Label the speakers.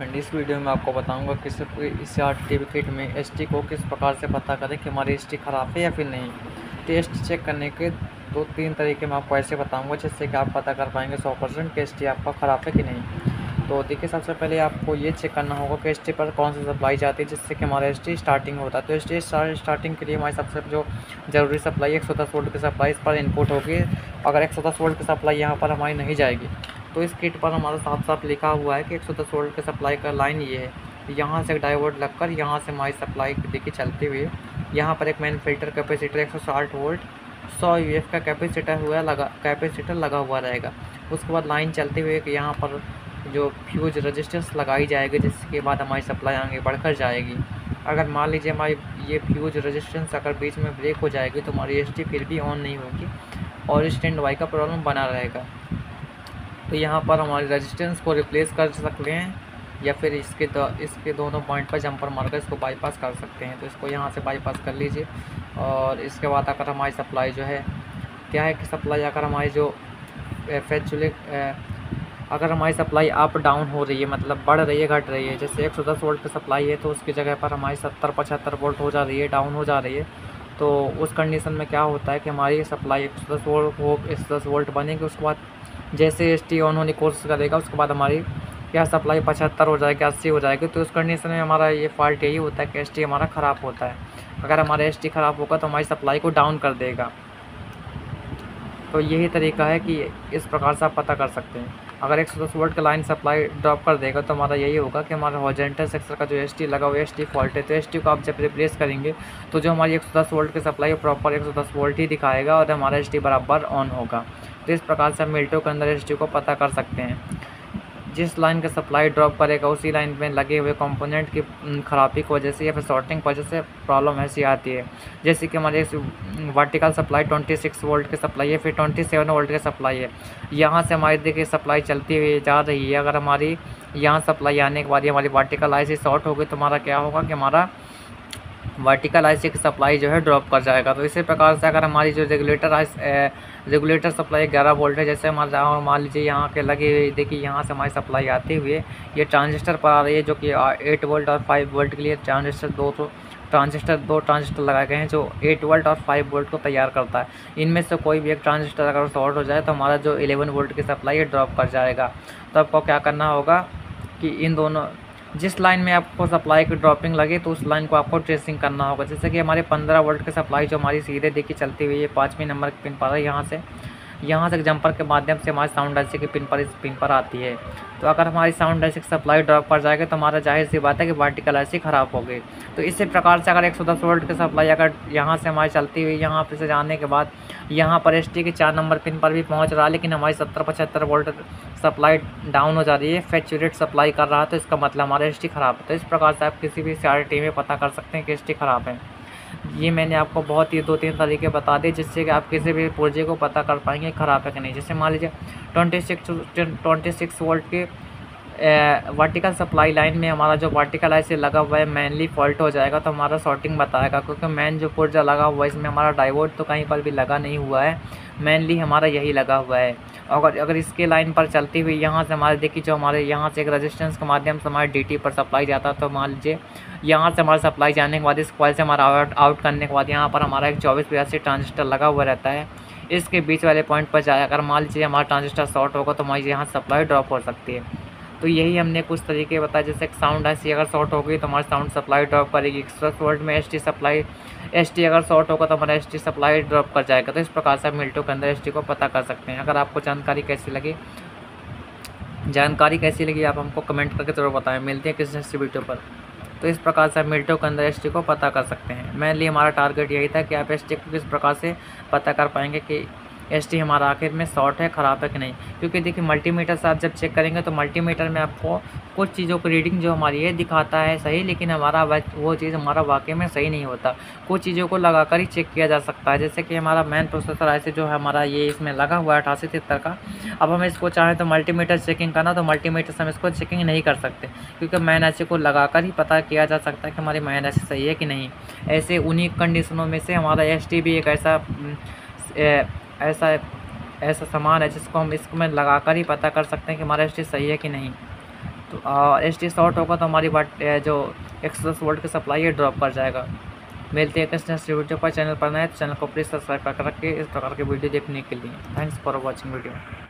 Speaker 1: Friend, इस video में आपको बताऊंगा कि सिर्फ इस सर्टिफिकेट में एसटी को किस प्रकार से पता करें कि हमारी एसटी ख़राब है या फिर नहीं। टेस्ट चेक करने के 2-3 तरीके मैं आपको ऐसे बताऊंगा जिससे कि आप पता कर पाएंगे 100% कि एसटी आपका ख़राब है कि नहीं। तो देखिए, सबसे पहले आपको ये चेक करना होगा कि एसटी पर कौन सी सप्लाई जाती है जिससे कि हमारा एसटी स्टार्टिंग होता है। तो एसटी स्टार्टिंग के लिए हमारी सबसे जो ज़रूरी सप्लाई 110 वोल्ट की सप्लाई इस पर इनपुट होगी। अगर 110 वोल्ट की सप्लाई यहाँ पर हमारी नहीं जाएगी तो इस किट पर हमारा साफ साफ लिखा हुआ है कि 110 वोल्ट की सप्लाई का लाइन ये है। यहाँ से डायोड लगकर यहाँ से हमारी सप्लाई देखिए चलते हुए यहाँ पर एक main filter capacitor 160 volt 100 UF का कैपेसिटर लगा हुआ रहेगा। उसके बाद लाइन चलते हुए यहाँ पर जो फ्यूज रजिस्टेंस लगाई जाएगी जिसके बाद हमारी सप्लाई आगे बढ़कर जाएगी। अगर मान लीजिए हमारी ये फ्यूज रजिस्टेंस अगर बीच में ब्रेक हो जाएगी तो हमारी एसटी फिर भी ऑन नहीं होगी और स्टैंड बाई का प्रॉब्लम बना रहेगा। तो यहाँ पर हमारे रेजिस्टेंस को रिप्लेस कर सकते हैं या फिर इसके दोनों पॉइंट पर जंपर मारकर इसको बाईपास कर सकते हैं। तो इसको यहाँ से बाईपास कर लीजिए और इसके बाद अगर हमारी सप्लाई जो है क्या है कि सप्लाई अगर हमारी जो अगर हमारी सप्लाई अप डाउन हो रही है, मतलब बढ़ रही है घट रही है, जैसे 110 वोल्ट की सप्लाई है तो उसकी जगह पर हमारी 70-75 वोल्ट हो जा रही है, डाउन हो जा रही है, तो उस कंडीशन में क्या होता है कि हमारी सप्लाई 110 वोल्ट बनेगी। उसके बाद जैसे एसटी ऑन होने की कोशिश करेगा उसके बाद हमारी क्या सप्लाई 75 हो जाएगी, 80 हो जाएगी। तो उस कंडीशन में हमारा ये फॉल्ट यही होता है कि एसटी हमारा ख़राब होता है। अगर हमारा एसटी ख़राब होगा तो हमारी सप्लाई को डाउन कर देगा। तो यही तरीका है कि इस प्रकार से आप पता कर सकते हैं। अगर 110 वोल्ट का लाइन सप्लाई ड्रॉप कर देगा तो हमारा यही होगा कि हमारा हॉरिजॉन्टल सेक्शन का जो एसटी लगा हुआ एसटी फॉल्ट है। तो एसटी को आप जब रिप्लेस करेंगे तो जो हमारी 110 वोल्ट की सप्लाई प्रॉपर 110 वोल्ट ही दिखाएगा और हमारा एसटी बराबर ऑन होगा। तो इस प्रकार से हम मिनटों के अंदर एसटी को पता कर सकते हैं। जिस लाइन का सप्लाई ड्रॉप करेगा उसी लाइन में लगे हुए कंपोनेंट की खराबी की वजह से या फिर शॉर्टिंग की वजह से प्रॉब्लम ऐसी आती है। जैसे कि हमारे वर्टिकल सप्लाई 26 वोल्ट की सप्लाई है, फिर 27 वोल्ट की सप्लाई है। यहाँ से हमारी देखिए सप्लाई चलती हुई जा रही है। अगर हमारी यहाँ सप्लाई आने के बाद हमारी वर्टिकल आईसी शॉर्ट हो गई तो हमारा क्या होगा कि हमारा वर्टिकल आईसी की सप्लाई जो है ड्रॉप कर जाएगा। तो इसी प्रकार से अगर हमारी जो रेगुलेटर सप्लाई 11 वोल्ट है, जैसे हमारा मान लीजिए यहाँ के लगे हुए देखिए यहाँ से हमारी सप्लाई आते हुए ये ट्रांजिस्टर पर आ रही है जो कि 8 वोल्ट और 5 वोल्ट के लिए दो ट्रांजिस्टर लगाए गए हैं जो 8 वोल्ट और 5 वोल्ट को तैयार करता है। इनमें से कोई भी एक ट्रांजिस्टर अगर शॉर्ट हो जाए तो हमारा जो 11 वोल्ट की सप्लाई है ड्रॉप कर जाएगा। तो आपको क्या करना होगा कि इन दोनों जिस लाइन में आपको सप्लाई की ड्रॉपिंग लगे तो उस लाइन को आपको ट्रेसिंग करना होगा। जैसे कि हमारे 15 वोल्ट की सप्लाई जो हमारी सीधे देखी चलती हुई है 5वें नंबर की पिन पर है, यहाँ से जंपर के माध्यम से हमारी साउंड आईसी की पिन पर इस पिन पर आती है। तो अगर हमारी साउंड आईसी की सप्लाई ड्रॉप कर जाएगी तो हमारा जाहिर सी बात है कि वर्टिकल आईसी ख़राब हो गई। तो इसी प्रकार से अगर 110 वोल्ट की सप्लाई अगर यहाँ से हमारी चलती हुई यहाँ पर से जाने के बाद यहाँ पर एसटी की 4 नंबर पिन पर भी पहुँच रहा है लेकिन हमारी 70-75 वोल्ट सप्लाई डाउन हो जा रही है, सैचुरेट सप्लाई कर रहा है, तो इसका मतलब हमारा एसटी ख़राब है। तो इस प्रकार से आप किसी भी सीआरटी में पता कर सकते हैं कि एसटी ख़राब है। ये मैंने आपको बहुत ही 2-3 तरीके बता दिए जिससे कि आप किसी भी पुर्जे को पता कर पाएंगे ख़राब है कि नहीं। जैसे मान लीजिए 26 वोल्ट के वर्टिकल सप्लाई लाइन में हमारा जो वर्टिकल आईसी लगा हुआ है मेनली फॉल्ट हो जाएगा तो हमारा शॉर्टिंग बताएगा, क्योंकि मेन जो पुर्जा लगा हुआ है इसमें हमारा डायोड तो कहीं पर भी लगा नहीं हुआ है, मेनली हमारा यही लगा हुआ है। अगर इसके लाइन पर चलती हुई यहाँ से हमारे देखिए जो हमारे यहाँ से एक रेजिस्टेंस के माध्यम से हमारे डीटी पर सप्लाई जाता है, तो मान लीजिए यहाँ से हमारा सप्लाई जाने के बाद इस कॉइल से हमारा आउट करने के बाद यहाँ पर हमारा एक 2482 ट्रांजिस्टर लगा हुआ रहता है। इसके बीच वाले पॉइंट पर जाए अगर मान लीजिए हमारा ट्रांजिस्टर शॉर्ट होगा तो हमारी यहाँ सप्लाई ड्रॉप हो सकती है। तो यही हमने कुछ तरीके बताए। जैसे साउंड आईसी अगर शॉर्ट हो गई तो हमारी साउंड सप्लाई ड्रॉप करेगी। 110 वोल्ट में एसटी अगर शॉर्ट होगा तो हमारा एसटी सप्लाई ड्रॉप कर जाएगा। तो इस प्रकार से आप मिनटों के अंदर एसटी को पता कर सकते हैं। अगर आपको जानकारी कैसी लगी आप हमको कमेंट करके ज़रूर बताएं। मिलते हैं किसी नेक्स्ट वीडियो पर। तो इस प्रकार से आप मिनटों के अंदर एसटी को पता कर सकते हैं। मेनली हमारा टारगेट यही था कि आप एसटी को किस प्रकार से पता कर पाएंगे कि एसटी हमारा आखिर में शॉर्ट है, ख़राब है कि नहीं। क्योंकि देखिए मल्टीमीटर से आप जब चेक करेंगे तो मल्टीमीटर में आपको कुछ चीज़ों की रीडिंग जो हमारी है दिखाता है सही, लेकिन हमारा वो चीज़ हमारा वाकई में सही नहीं होता। कुछ चीज़ों को लगाकर ही चेक किया जा सकता है। जैसे कि हमारा मेन प्रोसेसर ऐसे जो है हमारा ये इसमें लगा हुआ है 8873 का। अब हम इसको चाहें तो मल्टीमीटर चेकिंग करना तो मल्टीमीटर से हम इसको चेकिंग नहीं कर सकते, क्योंकि मैन ऐसे को लगाकर ही पता किया जा सकता है कि हमारी मैन ऐसे सही है कि नहीं। ऐसे उन्हीं कंडीशनों में से हमारा एसटी भी एक ऐसा सामान है जिसको हम इसको में लगाकर ही पता कर सकते हैं कि हमारा एसटी सही है कि नहीं। तो एच टी शॉर्ट होगा तो हमारी जो 110 वोल्ट की सप्लाई है ड्रॉप कर जाएगा। मिलते हैं नेक्स्ट वीडियो पर। चैनल पर नए तो चैनल को प्लीज़ सब्सक्राइब कर रखिए इस प्रकार के वीडियो देखने के लिए। Thanks for watching video.